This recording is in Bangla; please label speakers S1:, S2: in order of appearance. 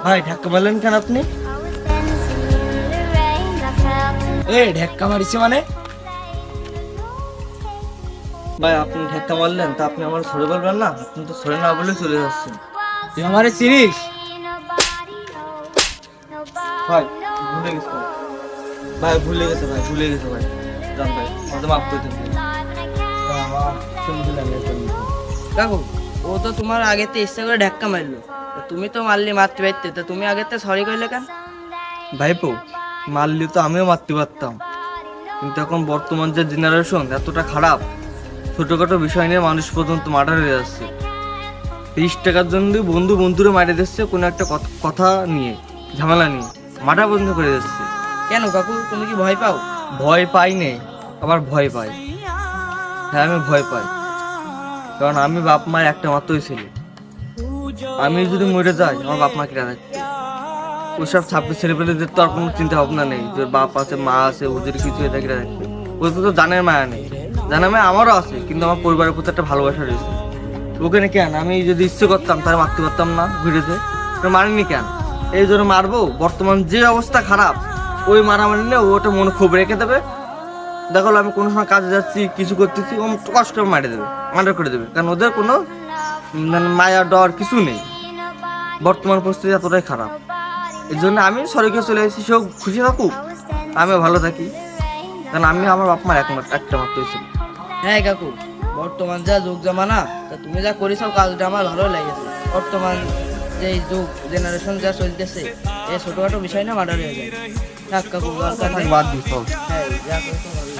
S1: ভাই ধাক্কা মারলেন কেন আপনি?
S2: ঢেক্কা মারিছি মানে?
S1: ভাই আপনি ধাক্কা মারলেন তা আপনি আমার সরে বলবেন না? আপনি তো সরে না বলে চলে যাচ্ছেন।
S2: তুই আমারে চিনিস?
S1: ভাই ভুলে গেছে ভাই, ভুলে গেছে ভাই, ভুলে গেছে ভাই। জান ভাই, আমাদের মাফ করে দিন
S3: কাকু, ও তো তোমার আগেতে ইচ্ছা করে ধাক্কা মারলো, তা তুমি তো মারলি মারতে পারতে, তা তুমি আগেতে সরি কইলে কেন?
S1: ভাইপো, মারলে তো আমিও মারতে পারতাম, কিন্তু এখন বর্তমান যে জেনারেশন এতটা খারাপ, ছোটখাটো বিষয় নিয়ে মানুষ পর্যন্ত মার্ডার হয়ে যাচ্ছে। 30 টাকার জন্য বন্ধু বন্ধুরে মারে দিচ্ছে, কোনো একটা কথা নিয়ে, ঝামেলা নিয়ে মার্ডার পর্যন্ত করে দিচ্ছে।
S3: কেন কাকু, তুমি কি ভয় পাও?
S1: ভয় পাই নে, আবার ভয় পাই। হ্যাঁ আমি ভয় পাই, কারণ আমি বাপ মায়ের একটা মাত্রই ছেলে। আমি যদি মরে যাই আমার বাপ মা কিনা রাখবে? ওইসব ছাব্বিশ ছেলেপেলেদের তো আর কোনো চিন্তা ভাবনা নেই যে বাপ আছে মা আছে, ওদের কিছু এটা কিনা রাখবে। ওদের তো জানের মায়া নেই, জানের মায়া আমারও আছে, কিন্তু আমার পরিবারের প্রতি একটা ভালোবাসা রয়েছে। ওখানে কেন আমি যদি ইচ্ছে করতাম তাহলে মারতে পারতাম না? ঘুরেছে মারিনি কেন? এই জন্য মারবো? বর্তমান যে অবস্থা খারাপ, ওই মারামারি নিয়ে ওটা মনে ক্ষোভ রেখে দেবে। দেখো আমি কোনো সময় কাজে যাচ্ছি, কিছু করতেছি, ও কষ্ট করে মারে দেবে, মার্ডার করে দেবে, কারণ ওদের কোনো মানে মায়া ডর কিছু নেই। বর্তমান পরিস্থিতি এতটাই খারাপ, এই জন্য আমি সরিকে চলে এসেছি। সেও খুশি থাকুক, আমিও ভালো থাকি, কারণ আমি আমার বাপ মার একটা মাত্র ছিল।
S3: হ্যাঁ কাকু, বর্তমান যা যুগ জামানা, তা তুমি যা করেছো কাজটা আমার ভালো লেগেছে। বর্তমান যে যুগ জেনারেশন যা চলতেছে, এই ছোটখাটো বিষয় না মার্ডার হয়ে যায়। থাক কাকু, দরকার নেই।
S1: বাদ দিস।
S3: হ্যাঁ, যা করেছো ভালোই।